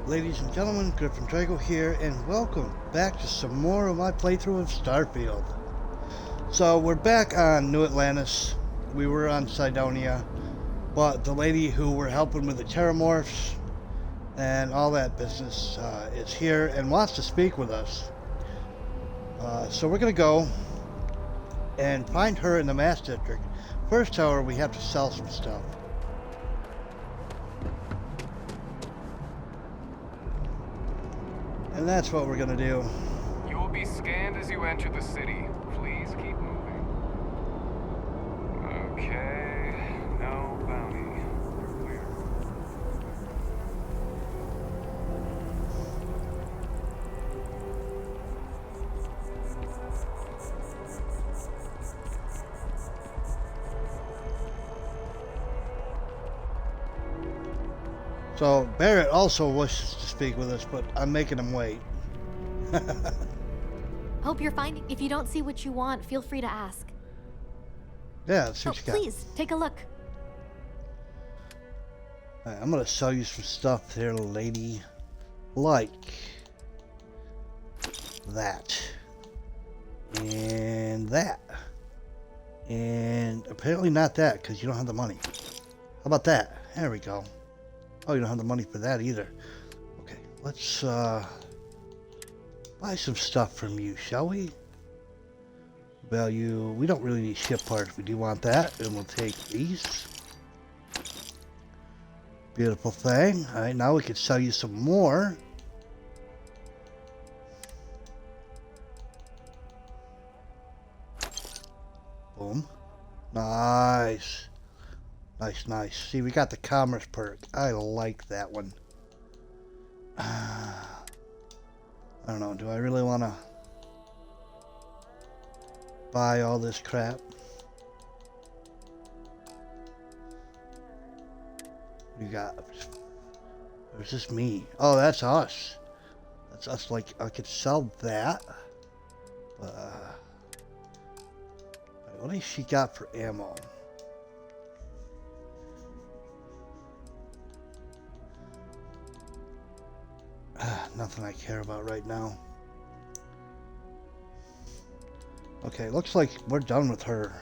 Ladies and gentlemen, Griffin Drago here, and welcome back to some more of my playthrough of Starfield. So we're back on New Atlantis. We were on Cydonia, but the lady who we're helping with the Terrormorphs and all that business is here and wants to speak with us. So we're going to go and find her in the Mass District. First, however, we have to sell some stuff. And that's what we're gonna do. You will be scanned as you enter the city. Please keep moving. Okay, no bounty. You're clear. So Barrett also wishes to speak with us, but I'm making him wait. Hope you're fine. If you don't see what you want, feel free to ask. Yeah, let's see Oh, what you got. please, take a look. Alright, I'm gonna sell you some stuff there, lady. Like that. And that. And apparently not that, because you don't have the money. How about that? There we go. Oh, you don't have the money for that either. Okay, let's buy some stuff from you, shall we? Value, we don't really need ship parts. We do want that, and we'll take these. Beautiful thing. Alright, now we can sell you some more. Boom. Nice. Nice, nice. See, we got the commerce perk. I like that one. I don't know. Do I really want to buy all this crap? We got... Or is this me? Oh, that's us. That's us. Like, I could sell that. But, what has she got for ammo? Nothing I care about right now. Okay, looks like we're done with her.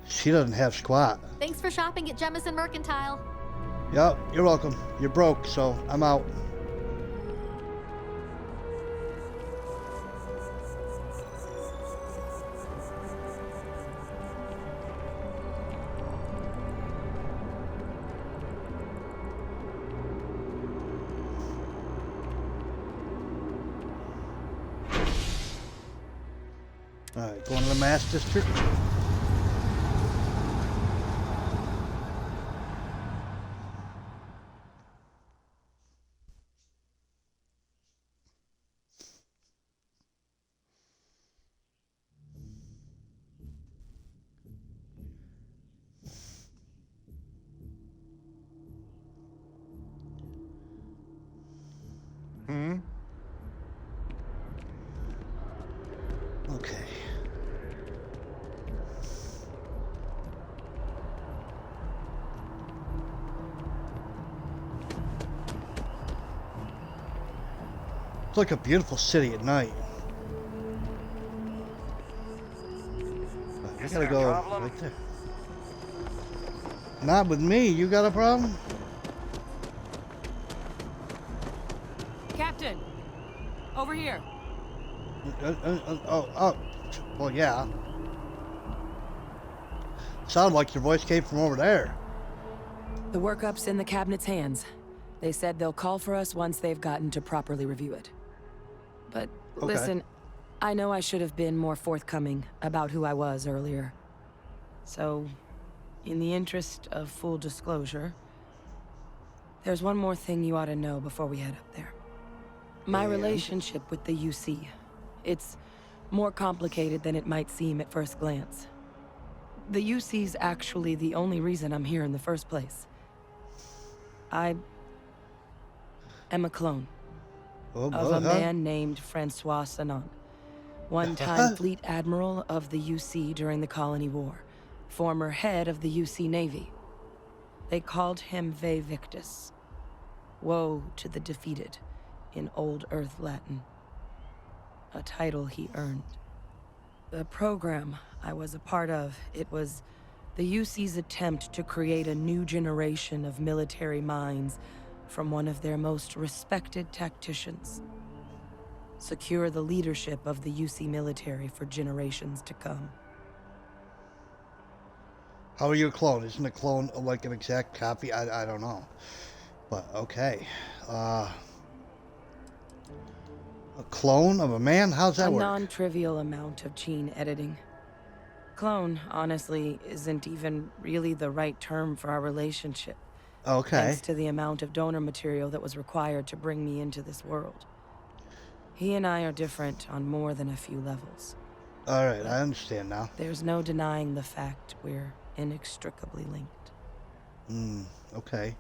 She doesn't have squat. Thanks for shopping at Jemison Mercantile. Yep, you're welcome. You're broke, so I'm out. Alright, going to the Mass District. Okay. It's like a beautiful city at night. We gotta go right there. Not with me. You got a problem? Captain, over here. Oh, well, yeah. Sounded like your voice came from over there. The workup's in the cabinet's hands. They said they'll call for us once they've gotten to properly review it. But Okay. listen, I know I should have been more forthcoming about who I was earlier. So, in the interest of full disclosure, there's one more thing you ought to know before we head up there. My And? relationship with the UC. It's more complicated than it might seem at first glance. The UC's actually the only reason I'm here in the first place. I am a clone Oh, of a man named Francois Sanon, one-time fleet admiral of the UC during the Colony War, former head of the UC Navy. They called him Ve Victus. Woe to the defeated in Old Earth Latin. A title he earned. The program I was a part of, it was the UC's attempt to create a new generation of military minds from one of their most respected tacticians. Secure the leadership of the UC military for generations to come. How are you a clone? Isn't a clone like an exact copy? I don't know. But, okay. A clone of a man? How's that work? A non-trivial amount of gene editing. Clone, honestly, isn't even really the right term for our relationship. Okay. Thanks to the amount of donor material that was required to bring me into this world. He and I are different on more than a few levels. Alright, I understand now. There's no denying the fact we're inextricably linked. Okay.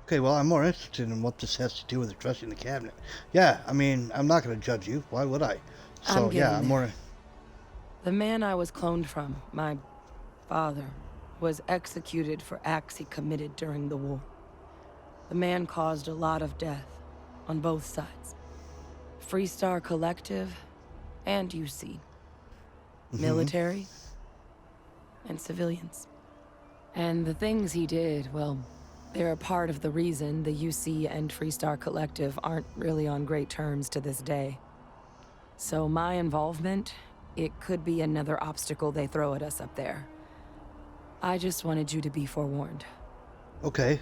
Okay, well, I'm more interested in what this has to do with addressing the cabinet. Yeah, I mean, I'm not going to judge you. Why would I? So, yeah, I'm more... The man I was cloned from, my father, was executed for acts he committed during the war. The man caused a lot of death on both sides. Freestar Collective and UC. Military and civilians. And the things he did, well, they're a part of the reason the UC and Freestar Collective aren't really on great terms to this day. So my involvement, it could be another obstacle they throw at us up there. I just wanted you to be forewarned. Okay.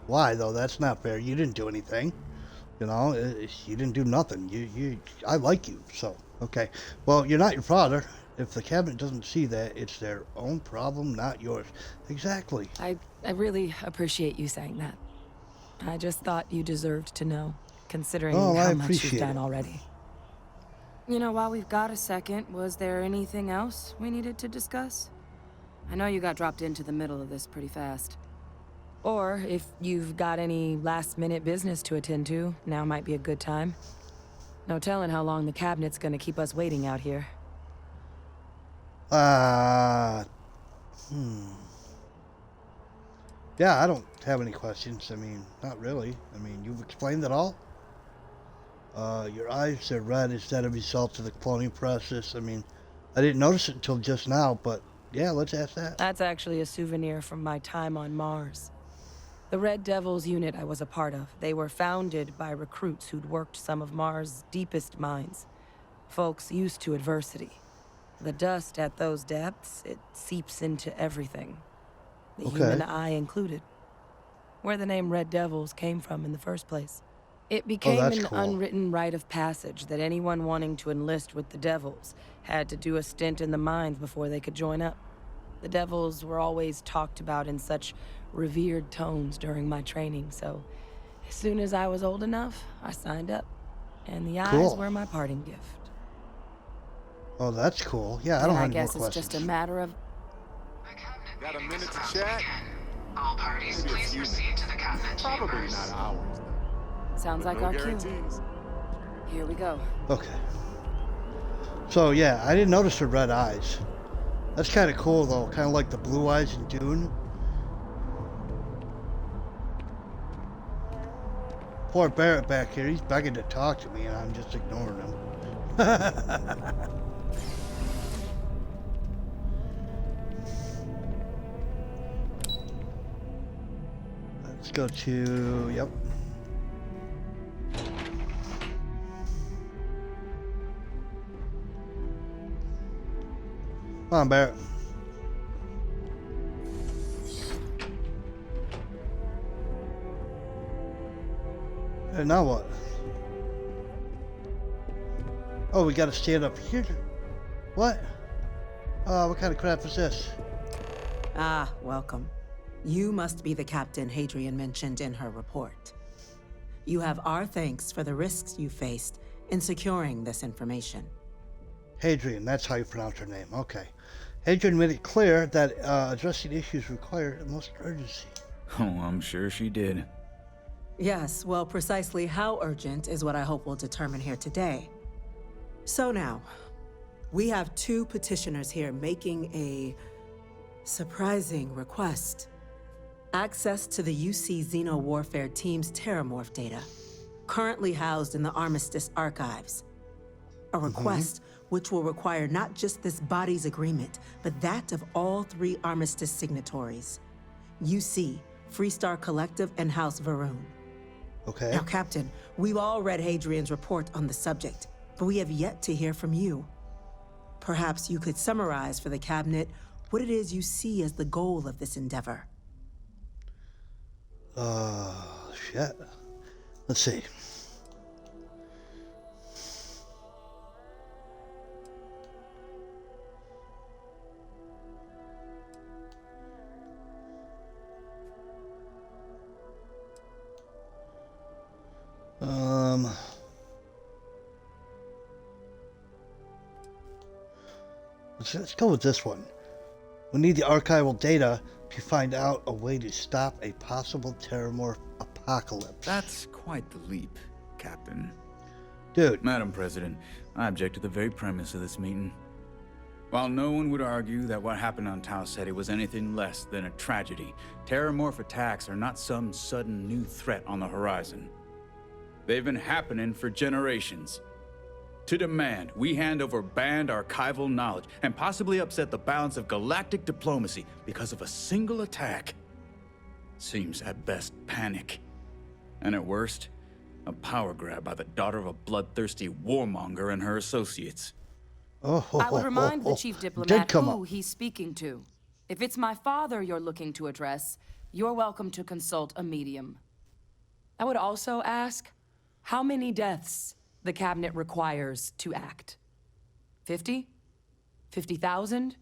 Why, though? That's not fair. You didn't do anything. You know, you didn't do nothing. I like you, so, okay. Well, you're not your father. If the cabinet doesn't see that, it's their own problem, not yours. Exactly. I really appreciate you saying that. I just thought you deserved to know, considering how much you've done already. You know, while we've got a second, was there anything else we needed to discuss? I know you got dropped into the middle of this pretty fast. Or, if you've got any last-minute business to attend to, now might be a good time. No telling how long the cabinet's gonna keep us waiting out here. Yeah, I don't have any questions. I mean, not really. I mean, you've explained it all. Your eyes are red. Is that a result of the cloning process? I mean, I didn't notice it until just now, but yeah, let's ask that. That's actually a souvenir from my time on Mars. The Red Devils unit I was a part of, they were founded by recruits who'd worked some of Mars' deepest mines. Folks used to adversity. The dust at those depths, it seeps into everything. The human eye included. Where the name Red Devils came from in the first place. It became an unwritten rite of passage that anyone wanting to enlist with the Devils had to do a stint in the mines before they could join up. The Devils were always talked about in such revered tones during my training, so as soon as I was old enough, I signed up. And the eyes were my parting gift. Oh, that's cool. Yeah, I don't have any more questions. I guess it's just a matter of... Got a minute to chat? All parties, please proceed to the cabinet Probably chambers. not ours, though. Sounds like No our cue. guarantees. Here we go. Okay. So, yeah, I didn't notice her red eyes. That's kind of cool, though. Kind of like the blue eyes in Dune. Poor Barrett back here. He's begging to talk to me, and I'm just ignoring him. Let's go to... Yep. Come on, Barrett. And now what? Oh, we gotta stand up here. What? What kind of crap is this? Ah, welcome. You must be the captain Hadrian mentioned in her report. You have our thanks for the risks you faced in securing this information. Hadrian, that's how you pronounce her name. Okay. Hadrian made it clear that addressing issues require the most urgency. Oh, I'm sure she did. Yes, well, precisely how urgent is what I hope we'll determine here today. So now, we have two petitioners here making a Surprising request. Access to the UC Xeno Warfare Team's Terrormoph data, currently housed in the Armistice archives. A request which will require not just this body's agreement, but that of all 3 Armistice signatories. UC, Freestar Collective, and House Varun. Okay. Now, Captain, we've all read Hadrian's report on the subject, but we have yet to hear from you. Perhaps you could summarize for the Cabinet what it is you see as the goal of this endeavor. Shit. Let's see. Let's go with this one. We need the archival data to find out a way to stop a possible Terrormorph apocalypse. That's quite the leap, Captain. Dude. Madam President, I object to the very premise of this meeting. While no one would argue that what happened on Tau Ceti was anything less than a tragedy, Terrormorph attacks are not some sudden new threat on the horizon. They've been happening for generations. To demand we hand over banned archival knowledge and possibly upset the balance of galactic diplomacy because of a single attack seems at best panic. And at worst, a power grab by the daughter of a bloodthirsty warmonger and her associates. I would remind the chief Did diplomat come who up. he's speaking to. If it's my father you're looking to address, you're welcome to consult a medium. I would also ask, how many deaths the Cabinet requires to act? 50? 50,000?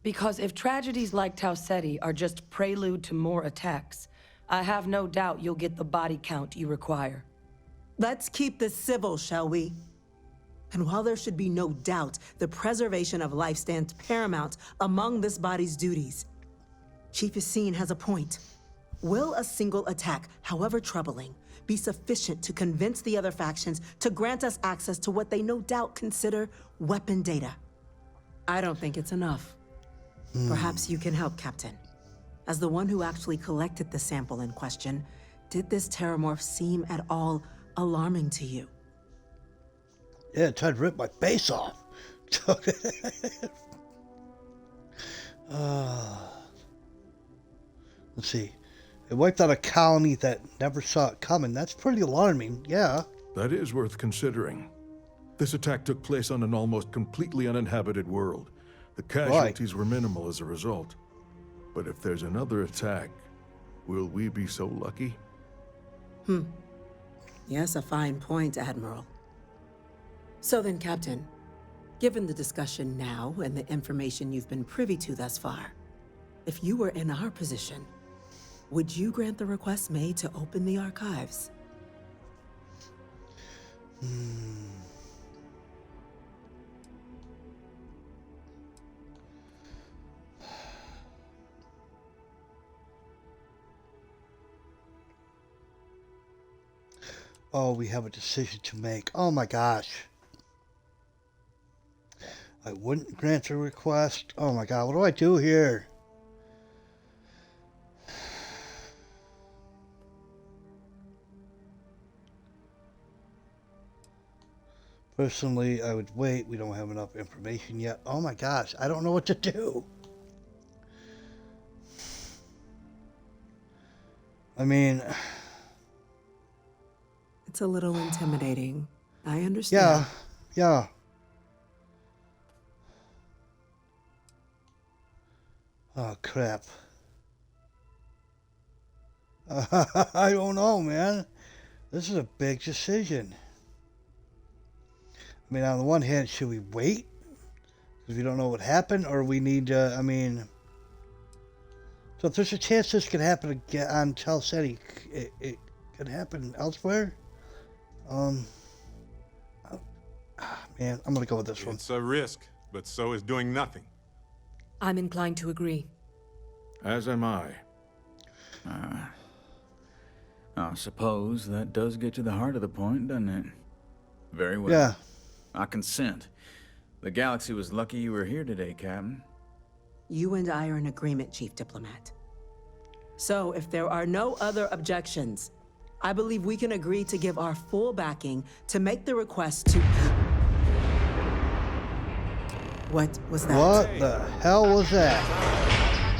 Because if tragedies like Tau Ceti are just prelude to more attacks, I have no doubt you'll get the body count you require. Let's keep this civil, shall we? And while there should be no doubt the preservation of life stands paramount among this body's duties, Chief Yassine has a point. Will a single attack, however troubling, be sufficient to convince the other factions to grant us access to what they no doubt consider weapon data? I don't think it's enough. Perhaps you can help, Captain. As the one who actually collected the sample in question, did this Terrormorph seem at all alarming to you? Yeah, it tried to rip my face off. Let's see. It wiped out a colony that never saw it coming. That's pretty alarming, yeah. That is worth considering. This attack took place on an almost completely uninhabited world. The casualties were minimal as a result. But if there's another attack, will we be so lucky? Yes, a fine point, Admiral. So then, Captain, given the discussion now and the information you've been privy to thus far, if you were in our position, would you grant the request made to open the archives? Oh, we have a decision to make. Oh my gosh. I wouldn't grant the request. Oh my god, what do I do here? Personally, I would wait. We don't have enough information yet. Oh my gosh, I don't know what to do. I mean... It's a little intimidating. I understand. Yeah. Oh, crap. I don't know, man. This is a big decision. I mean, on the one hand, should we wait? Because we don't know what happened, or we need to, I mean... So if there's a chance this could happen again on Tau Ceti, it could happen elsewhere? Man, I'm gonna go with this one. It's a risk, but so is doing nothing. I'm inclined to agree. As am I. I suppose that does get to the heart of the point, doesn't it? Very well. Yeah. I consent. The galaxy was lucky you were here today, Captain. You and I are in agreement, Chief Diplomat. So, if there are no other objections, I believe we can agree to give our full backing to make the request to... What was that? What the hell was that?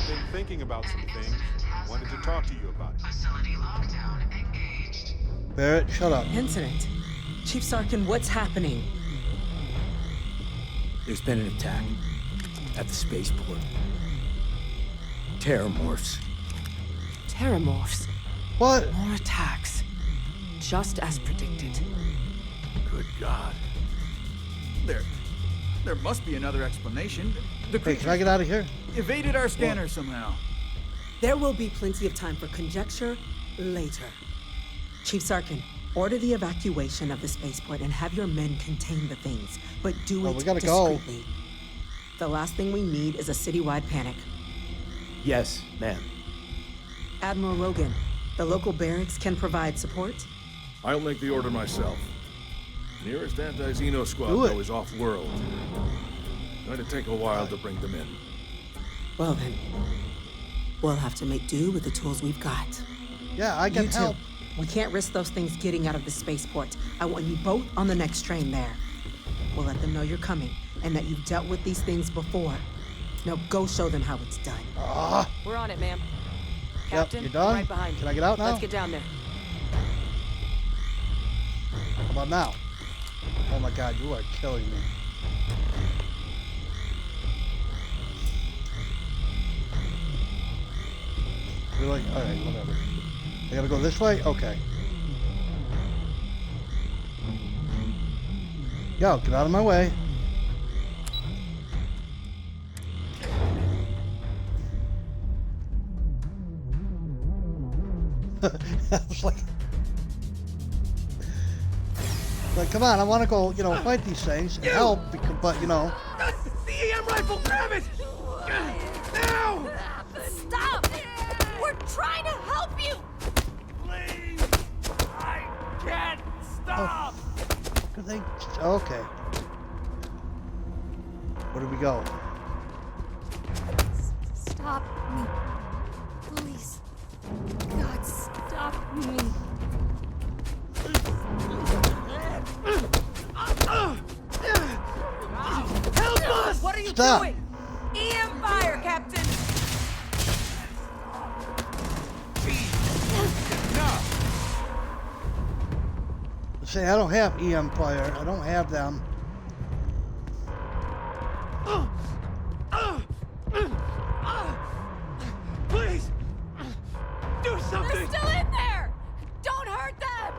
Been thinking about some things. Wanted to talk to you about it. Facility lockdown engaged. Barrett, shut up. Incident. Chief Sarkin, what's happening? There's been an attack at the spaceport. Terrormorphs. Terrormorphs. What? More attacks. Just as predicted. Good God. There must be another explanation. The Hey, creature can I get out of here? evaded our scanner somehow. There will be plenty of time for conjecture later. Chief Sarkin, order the evacuation of the spaceport and have your men contain the things, but do it we gotta go. discreetly. The last thing we need is a citywide panic. Yes, ma'am. Admiral Rogan, the local barracks can provide support? I'll make the order myself. Nearest anti-Xeno squad, Do it. though, is off-world. Going to take a while to bring them in. Well then, we'll have to make do with the tools we've got. Yeah, I can You two, help. we can't risk those things getting out of the spaceport. I want you both on the next train there. We'll let them know you're coming and that you've dealt with these things before. Now go show them how it's done. We're on it, ma'am. Yep, Captain, you done? right behind you. Can I get out now? Let's get down there. How about now? Oh my God, you are killing me. Really? Alright, whatever. I gotta go this way? Okay. Yo, get out of my way. I was like, come on, I want to go, fight these things and help, because, but, The EM rifle, grab it! Now! Stop! We're trying to help you! Please! I can't stop! good thing. Okay. Where do we go? Stop me. Please. God, stop me. Help us! What are you Stop. doing? EM fire, Captain! Say, I don't have EM fire. I don't have them. Please! Do They're something! still in there! Don't hurt them!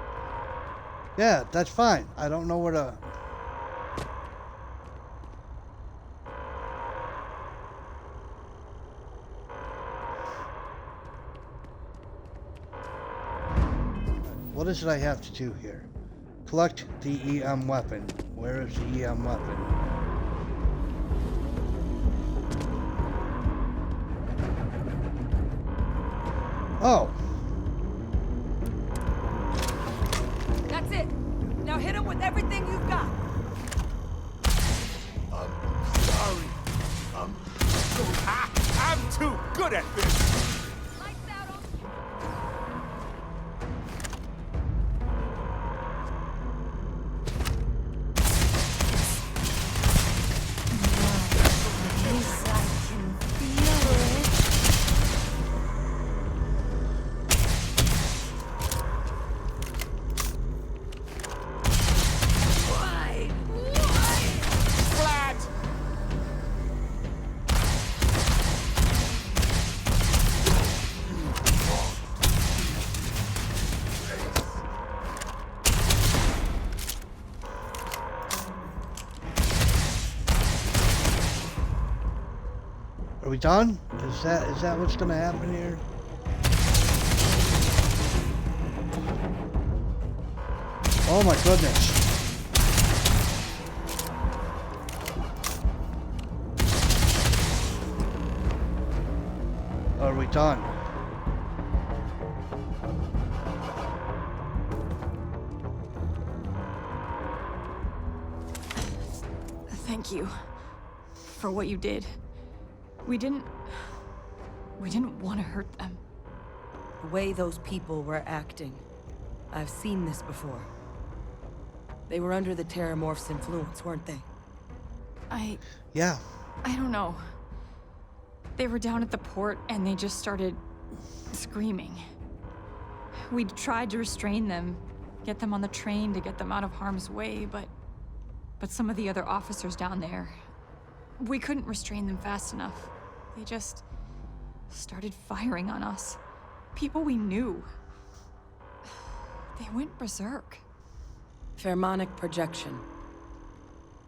Yeah, that's fine. I don't know where to... What is it I have to do here? Collect the EM weapon. Where is the EM weapon? Oh. That's it. Now hit him with everything you've got. Sorry. I'm too good at this. Lights out on... Yes, I can feel it. Why? Flat. Are we done? Is that what's gonna happen here? Oh my goodness. Are we done? Thank you for what you did. We didn't want to hurt them. The way those people were acting, I've seen this before. They were under the Terrormoph's influence, weren't they? Yeah. I don't know. They were down at the port and they just started screaming. We tried to restrain them, get them on the train to get them out of harm's way, but some of the other officers down there, we couldn't restrain them fast enough. They just started firing on us. People we knew. They went berserk. Pheromonic projection.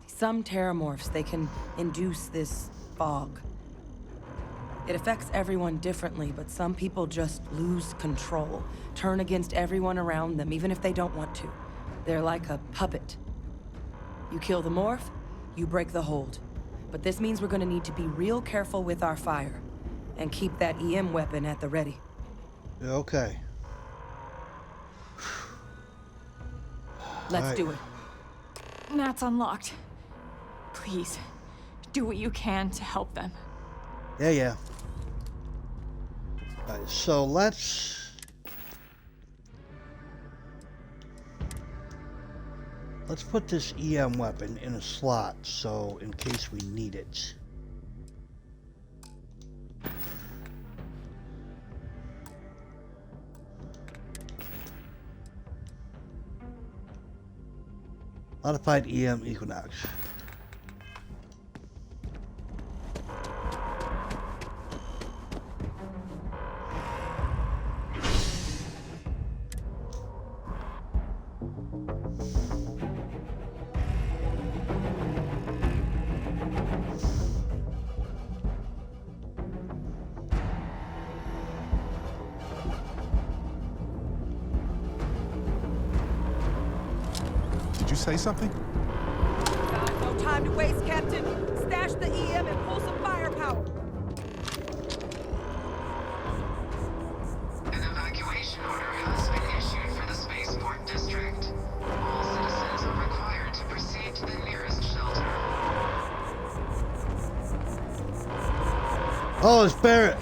Some Terrormorphs, they can induce this fog. It affects everyone differently, but some people just lose control, turn against everyone around them, even if they don't want to. They're like a puppet. You kill the morph, you break the hold. But this means we're gonna need to be real careful with our fire, and keep that EM weapon at the ready. Okay. Let's do it. That's unlocked. Please, do what you can to help them. Yeah. Alright, so let's put this EM weapon in a slot, so in case we need it. Modified EM Equinox. Did you say something? No time to waste, Captain. Stash the EM and pull some firepower. An evacuation order has been issued for the spaceport district. All citizens are required to proceed to the nearest shelter. Oh, it's Barrett.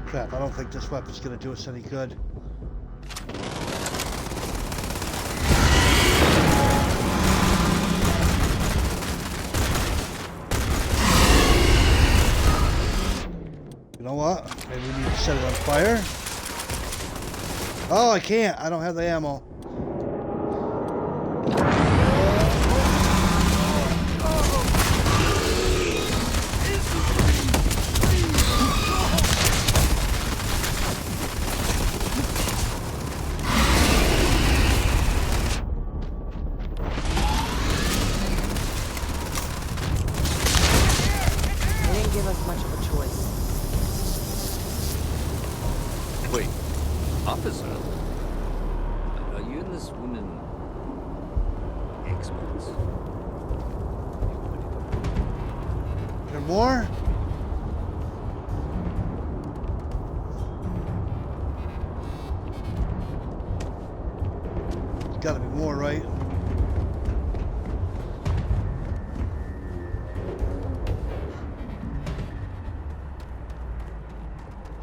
Crap, I don't think this weapon's gonna do us any good. You know what? Maybe we need to set it on fire? Oh, I can't. I don't have the ammo. Wait, officer? Are you and this woman experts? There more? There's gotta be more, right?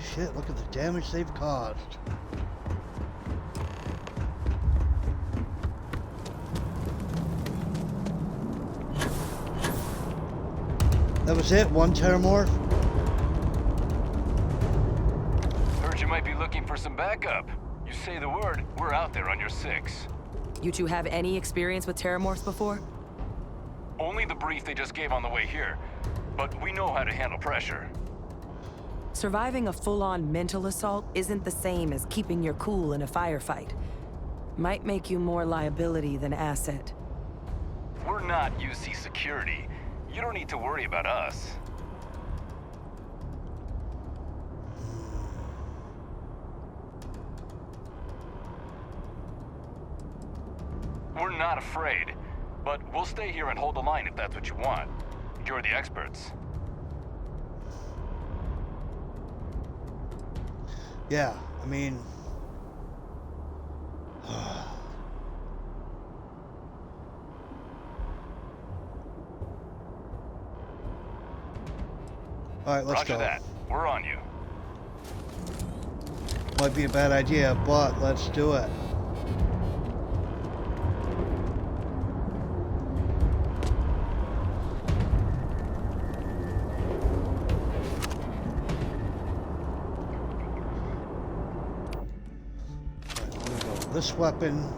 Shit, look at the damage they've caused. That was it? One Terrormorph? Heard you might be looking for some backup. You say the word, we're out there on your 6. You two have any experience with Terrormorphs before? Only the brief they just gave on the way here. But we know how to handle pressure. Surviving a full-on mental assault isn't the same as keeping your cool in a firefight. Might make you more liability than asset. We're not UC security. You don't need to worry about us. not afraid. But we'll stay here and hold the line if that's what you want. You're the experts. Yeah, I mean... Alright, let's Roger go. that. We're on you. Might be a bad idea, but let's do it. This weapon.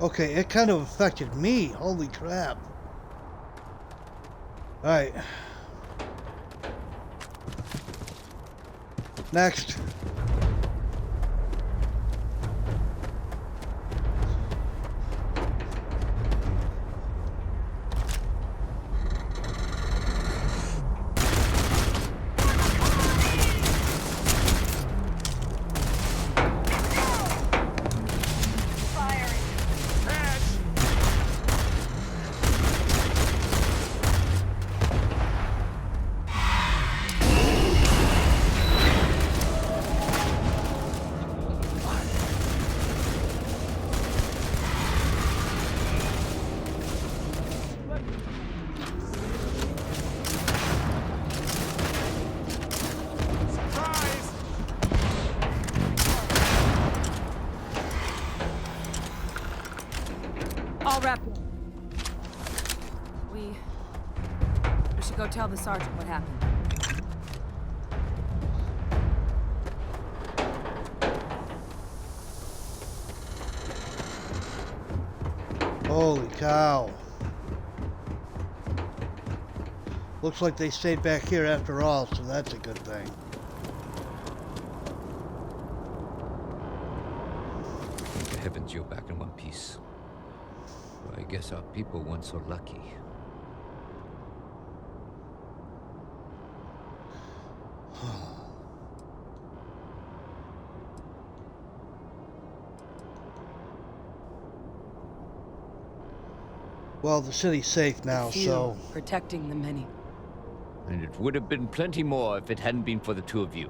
Okay, it kind of affected me. Holy crap. Alright. Next. All wrapped up. We should go tell the sergeant what happened. Holy cow. Looks like they stayed back here after all, so that's a good thing. Thank heavens you're back in one piece. Well, I guess our people weren't so lucky. Well, the city's safe now, so... protecting the many. And it would have been plenty more if it hadn't been for the two of you.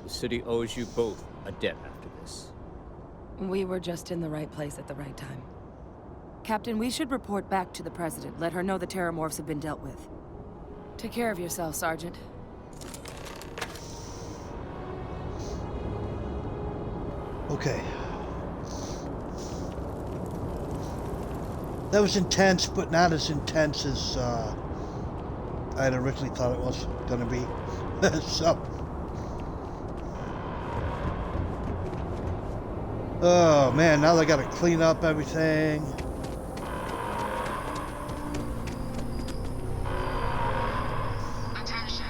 The city owes you both a debt after this. We were just in the right place at the right time. Captain, we should report back to the President. Let her know the Terrormorphs have been dealt with. Take care of yourself, Sergeant. Okay. That was intense, but not as intense as I had originally thought it was going to be. So. Oh man, now they got to clean up everything. Attention.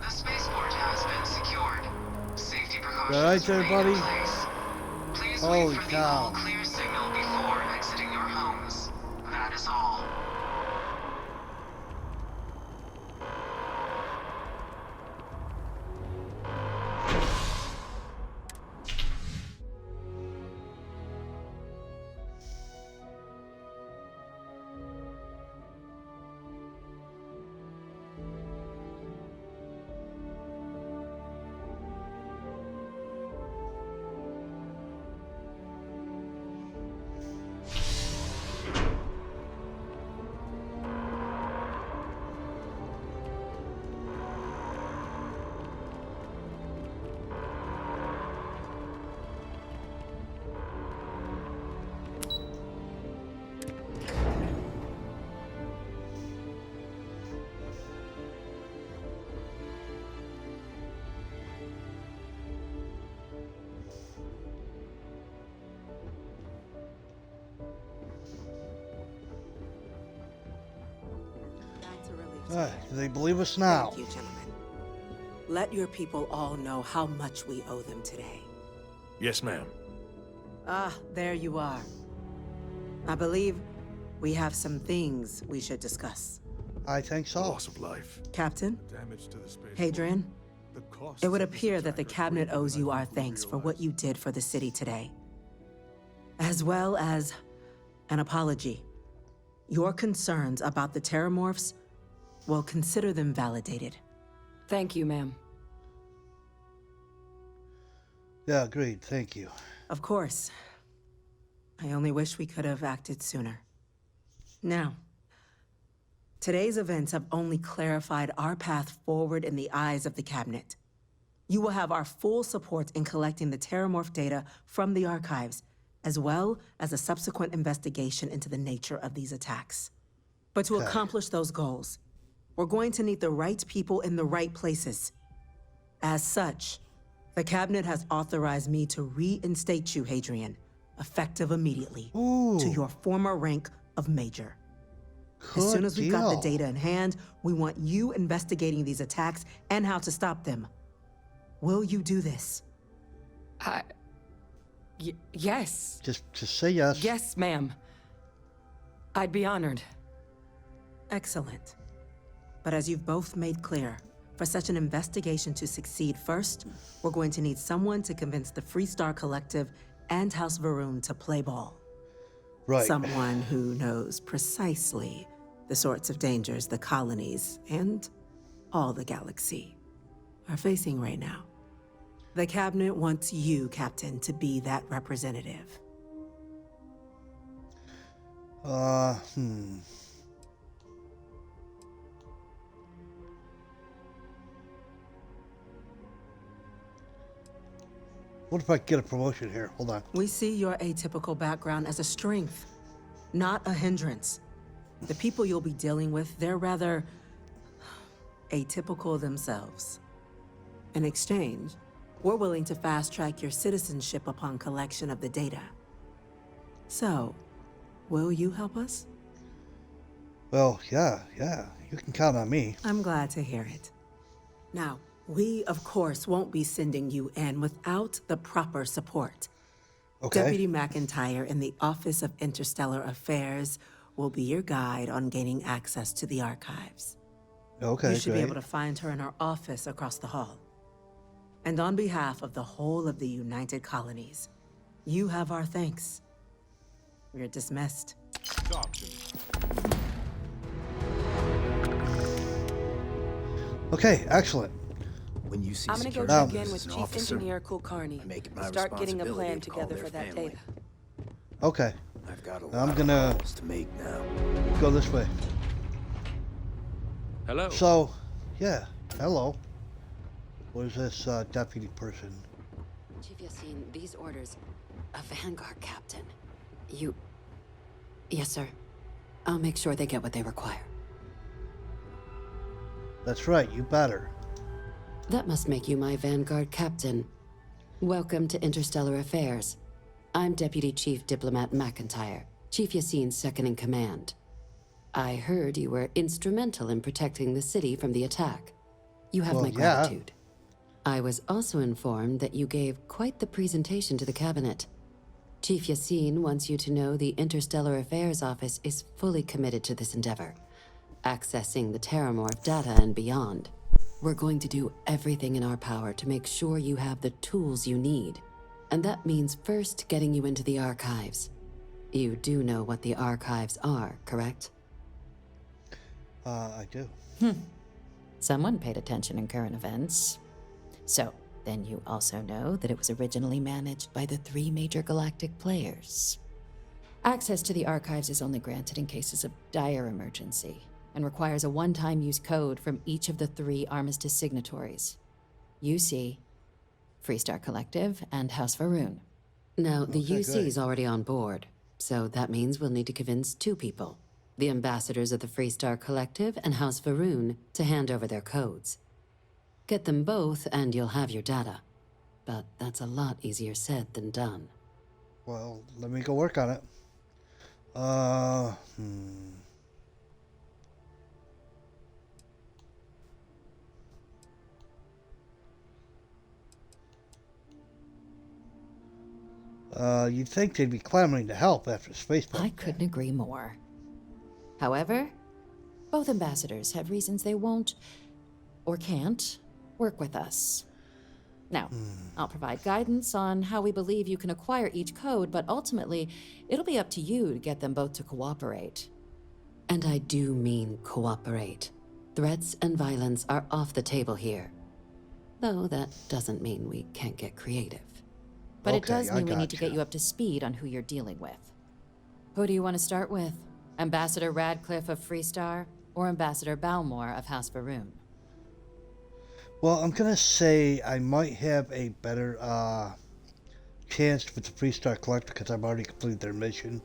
The spaceport has been secured. Safety precautions All right, everybody. remain in place. Please Holy wait for cow. the all-clear signal before exiting your homes. That is all. Do they believe us now? Thank you, gentlemen. Let your people all know how much we owe them today. Yes, ma'am. Ah, there you are. I believe we have some things we should discuss. I think so. Loss of life. Captain, Damage to the space. Hadrian, The costs it would of this appear that the attack are cabinet greater owes than you I our think we thanks for what realize. you did for the city today, as well as an apology. Your concerns about the Terrormorphs, well, consider them validated. Thank you, ma'am. Yeah, agreed. Thank you. Of course. I only wish we could have acted sooner. Now, today's events have only clarified our path forward in the eyes of the cabinet. You will have our full support in collecting the Terrormorph data from the archives, as well as a subsequent investigation into the nature of these attacks. But to accomplish those goals, we're going to need the right people in the right places. As such, the cabinet has authorized me to reinstate you, Hadrian, effective immediately, to your former rank of Major. As soon as we've got the data in hand, we want you investigating these attacks and how to stop them. Will you do this? Yes. Just say yes. Yes, ma'am. I'd be honored. Excellent. But as you've both made clear, for such an investigation to succeed first, we're going to need someone to convince the Freestar Collective and House Varun to play ball. Right. Someone who knows precisely the sorts of dangers the colonies and all the galaxy are facing right now. The cabinet wants you, Captain, to be that representative. What if I get a promotion here? Hold on. We see your atypical background as a strength, not a hindrance. The people you'll be dealing with, they're rather atypical themselves. In exchange, we're willing to fast-track your citizenship upon collection of the data. So, will you help us? Well, yeah. You can count on me. I'm glad to hear it. Now, we, of course, won't be sending you in without the proper support. Okay. Deputy McIntyre in the Office of Interstellar Affairs will be your guide on gaining access to the archives. Okay, You should great. be able to find her in her office across the hall. And on behalf of the whole of the United Colonies, you have our thanks. You're dismissed. Talk to me. Okay, excellent. When you see I'm gonna go security check in as with an Chief officer, Engineer Kulkarni. I make it my Start getting a responsibility plan to call together their for that family. data. Okay. I've got a I'm lot gonna of calls to make now. go this way. Hello. So, yeah. Hello. What is this deputy person? Chief Yassine, these orders. A Vanguard captain. You... Yes, sir. I'll make sure they get what they require. That's right, you better. That must make you my Vanguard captain. Welcome to Interstellar Affairs. I'm Deputy Chief Diplomat McIntyre, Chief Yassine's second in command. I heard you were instrumental in protecting the city from the attack. You have Well, my yeah. gratitude. I was also informed that you gave quite the presentation to the cabinet. Chief Yassine wants you to know the Interstellar Affairs Office is fully committed to this endeavor, accessing the Terrormorph data and beyond. We're going to do everything in our power to make sure you have the tools you need. And that means first getting you into the archives. You do know what the archives are, correct? I do. Someone paid attention in current events. So, then you also know that it was originally managed by the 3 major galactic players. Access to the archives is only granted in cases of dire emergency, and requires a one-time use code from each of the 3 armistice signatories. UC, Freestar Collective, and House Varun. Now, the Okay, UC great. is already on board, so that means we'll need to convince 2 people. The ambassadors of the Freestar Collective and House Varun to hand over their codes. Get them both and you'll have your data. But that's a lot easier said than done. Well, let me go work on it. You'd think they'd be clamoring to help after the spaceport. I couldn't agree more. However, both ambassadors have reasons they won't, or can't, work with us. Now, I'll provide guidance on how we believe you can acquire each code, but ultimately, it'll be up to you to get them both to cooperate. And I do mean cooperate. Threats and violence are off the table here. Though that doesn't mean we can't get creative. But it does mean we need to get you up to speed on who you're dealing with. Who do you want to start with? Ambassador Radcliffe of Freestar, or Ambassador Balmore of House Varun? Well, I'm gonna say I might have a better chance with the Freestar Collector because I've already completed their mission.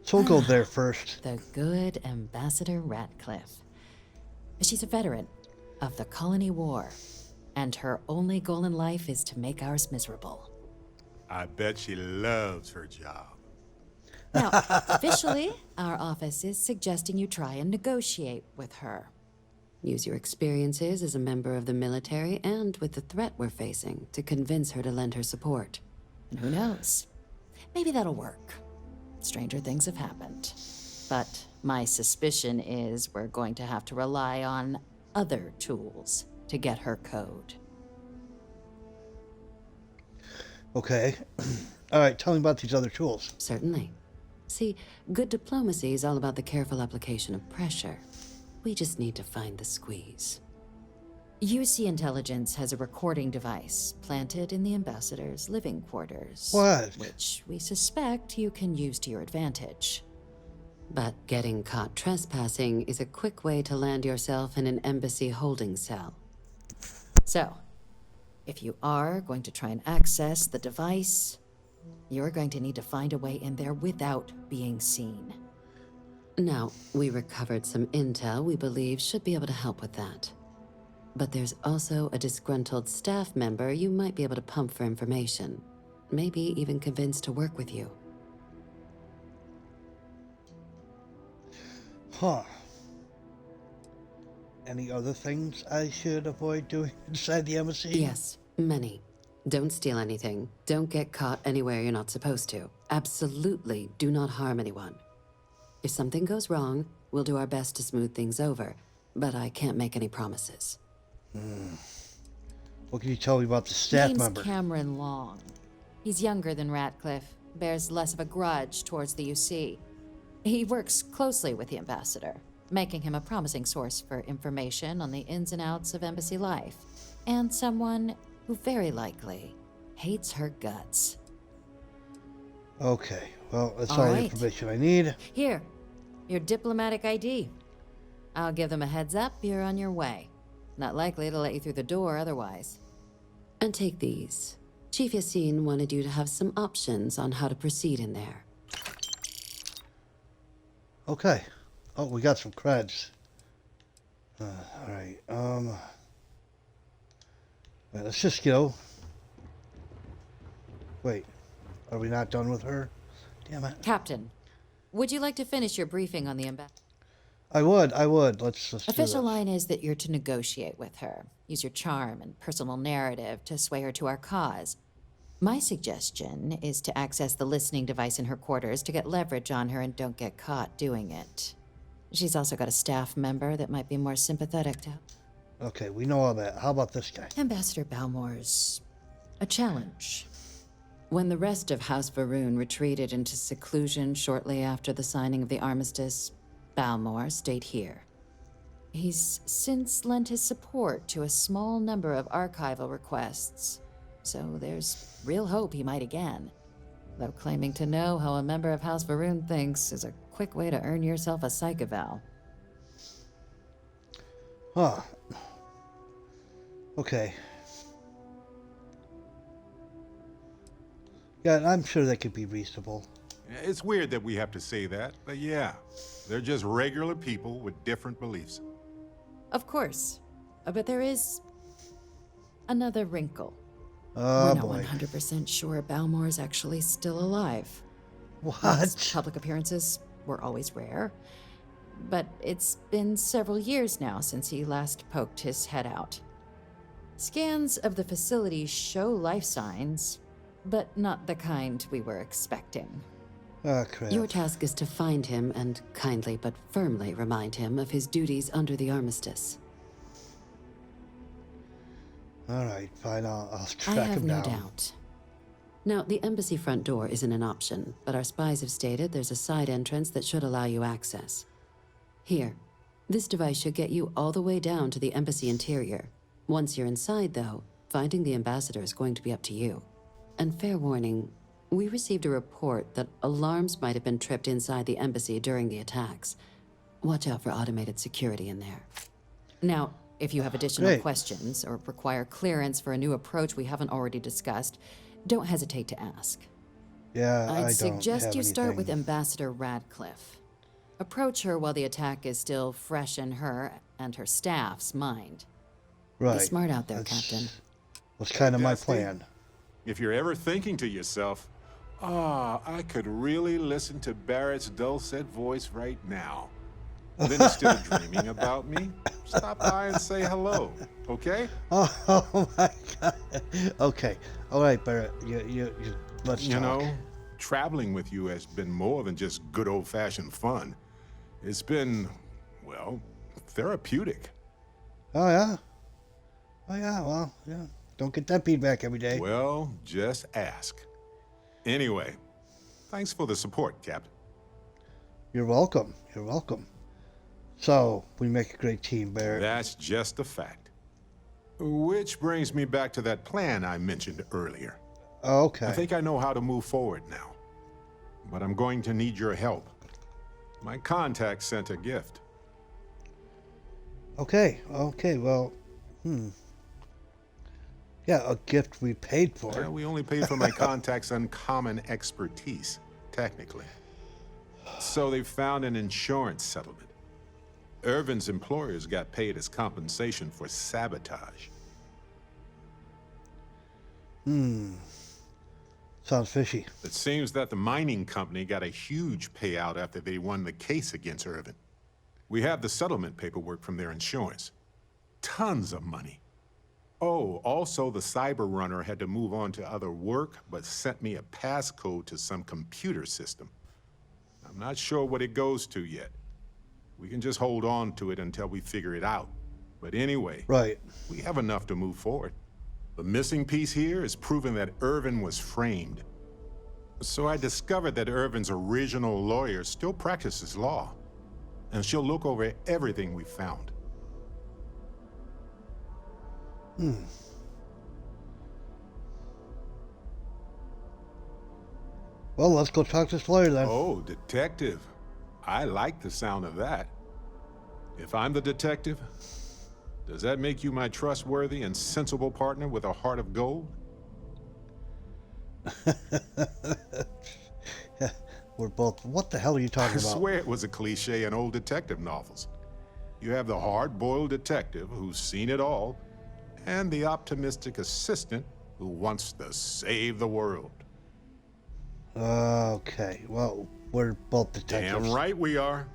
So we'll go there first. The good Ambassador Radcliffe. She's a veteran of the Colony War, and her only goal in life is to make ours miserable. I bet she loves her job. Now, officially, our office is suggesting you try and negotiate with her. Use your experiences as a member of the military and with the threat we're facing to convince her to lend her support. And who knows? Maybe that'll work. Stranger things have happened. But my suspicion is we're going to have to rely on other tools to get her code. Okay. All right, tell me about these other tools. Certainly. See, good diplomacy is all about the careful application of pressure. We just need to find the squeeze. UC Intelligence has a recording device planted in the ambassador's living quarters. What? Which we suspect you can use to your advantage. But getting caught trespassing is a quick way to land yourself in an embassy holding cell. So, if you are going to try and access the device, you're going to need to find a way in there without being seen. Now, we recovered some intel we believe should be able to help with that. But there's also a disgruntled staff member you might be able to pump for information. Maybe even convince to work with you. Huh. Any other things I should avoid doing inside the embassy? Yes, many. Don't steal anything. Don't get caught anywhere you're not supposed to. Absolutely do not harm anyone. If something goes wrong, we'll do our best to smooth things over, but I can't make any promises. What can you tell me about the staff Name's member? Cameron Long. He's younger than Ratcliffe, bears less of a grudge towards the UC. He works closely with the ambassador, making him a promising source for information on the ins and outs of embassy life, and someone who very likely hates her guts. Okay, well, that's all the information I need. Here, your diplomatic ID. I'll give them a heads up, you're on your way. Not likely to let you through the door otherwise. And take these. Chief Yassine wanted you to have some options on how to proceed in there. Okay. Oh, we got some creds. Alright, well, let's just go. Wait, are we not done with her? Damn it. Captain, would you like to finish your briefing on the ambassador? I would. Let's do Official this. line is that you're to negotiate with her. Use your charm and personal narrative to sway her to our cause. My suggestion is to access the listening device in her quarters to get leverage on her and don't get caught doing it. She's also got a staff member that might be more sympathetic to her. Okay, we know all that. How about this guy? Ambassador Balmore's a challenge. When the rest of House Varun retreated into seclusion shortly after the signing of the armistice, Balmore stayed here. He's since lent his support to a small number of archival requests, so there's real hope he might again. Though claiming to know how a member of House Varun thinks is a quick way to earn yourself a psych eval. Huh. Okay. Yeah, I'm sure that could be reasonable. It's weird that we have to say that, but yeah, they're just regular people with different beliefs. Of course, but there is another wrinkle. Oh, We're not boy. 100% sure Balmore's actually still alive. What? His public appearances were always rare, but it's been several years now since he last poked his head out. Scans of the facility show life signs, but not the kind we were expecting. Oh, crap. Your task is to find him and kindly but firmly remind him of his duties under the armistice. Alright, fine, I'll track I him have no down. doubt. Now, the embassy front door isn't an option, but our spies have stated there's a side entrance that should allow you access. Here, this device should get you all the way down to the embassy interior. Once you're inside, though, finding the ambassador is going to be up to you. And fair warning, we received a report that alarms might have been tripped inside the embassy during the attacks. Watch out for automated security in there. Now, if you have additional Great. questions or require clearance for a new approach we haven't already discussed, don't hesitate to ask. Yeah, I I'd don't suggest have you start with anything. Ambassador Radcliffe. Approach her while the attack is still fresh in her and her staff's mind. Right. Be smart out there, Captain. Was kind of my Dusty, plan. If you're ever thinking to yourself, I could really listen to Barrett's dulcet voice right now. Then instead of dreaming about me, stop by and say hello, okay? Oh my god. Okay. Alright, Barrett. Let's You talk. know, traveling with you has been more than just good old-fashioned fun. It's been, well, therapeutic. Oh, yeah? Oh, yeah, well, yeah. Don't get that feedback every day. Well, just ask. Anyway, thanks for the support, Captain. You're welcome. You're welcome. So, we make a great team, Barrett. That's just a fact. Which brings me back to that plan I mentioned earlier. Okay. I think I know how to move forward now. But I'm going to need your help. My contact sent a gift. Okay, well, Yeah, a gift we paid for. Well, we only paid for my contact's uncommon expertise, technically. So they found an insurance settlement. Irvin's employers got paid as compensation for sabotage. Sounds fishy. It seems that the mining company got a huge payout after they won the case against Irvin. We have the settlement paperwork from their insurance. Tons of money. Oh, also the cyber runner had to move on to other work, but sent me a passcode to some computer system. I'm not sure what it goes to yet. We can just hold on to it until we figure it out. But anyway, right. We have enough to move forward. The missing piece here is proving that Irvin was framed. So I discovered that Irvin's original lawyer still practices law, and she'll look over everything we found. Well, let's go talk to this lawyer then. Oh, detective. I like the sound of that. If I'm the detective, does that make you my trustworthy and sensible partner with a heart of gold? We're both. What the hell are you talking I about? swear it was a cliche in old detective novels. You have the hard-boiled detective who's seen it all, and the optimistic assistant who wants to save the world. Okay, well, we're both detectives. Damn right we are.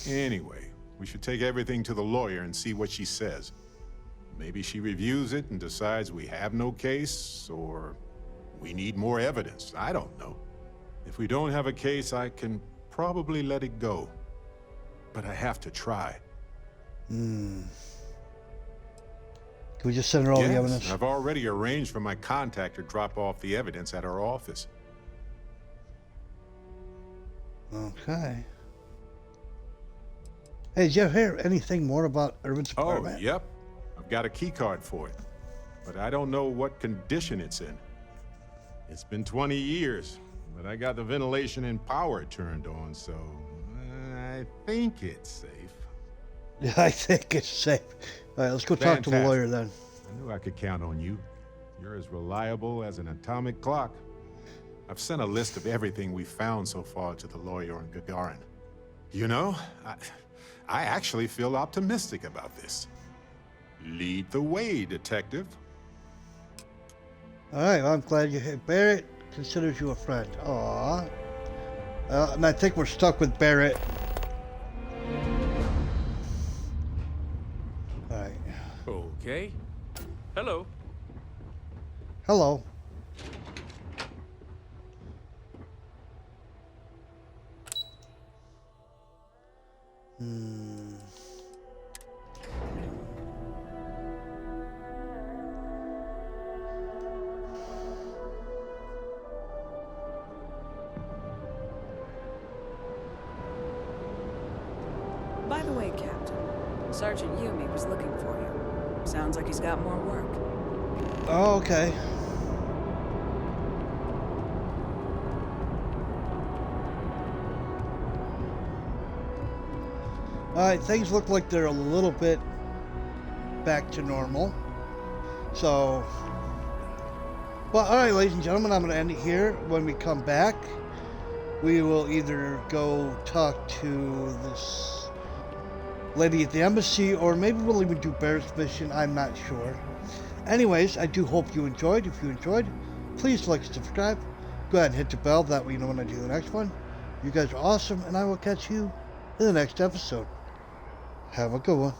Anyway, we should take everything to the lawyer and see what she says. Maybe she reviews it and decides we have no case, or we need more evidence. I don't know. If we don't have a case, I can probably let it go. But I have to try. Can we just send her all the evidence? I've already arranged for my contact to drop off the evidence at our office. Okay. Hey, did you ever hear anything more about Irvin's apartment? Oh, yep. I've got a key card for it. But I don't know what condition it's in. It's been 20 years, but I got the ventilation and power turned on, so I think it's safe. Yeah, I think it's safe. All right, let's go talk to the Fantastic. lawyer then. I knew I could count on you. You're as reliable as an atomic clock. I've sent a list of everything we found so far to the lawyer in Gagarin. You know, I actually feel optimistic about this. Lead the way, detective. All right, well, I'm glad you're here. Barrett considers you a friend. Aw. And I think we're stuck with Barrett. All right. Okay. Hello. Hello. By the way, Captain, Sergeant Yumi was looking for you. Sounds like he's got more work. Oh, okay. Alright, things look like they're a little bit back to normal. So, well, alright, ladies and gentlemen, I'm going to end it here. When we come back, we will either go talk to this lady at the embassy, or maybe we'll even do Bear's mission. I'm not sure. Anyways, I do hope you enjoyed. If you enjoyed, please like and subscribe. Go ahead and hit the bell. That way you know when I do the next one. You guys are awesome, and I will catch you in the next episode. Have a good one.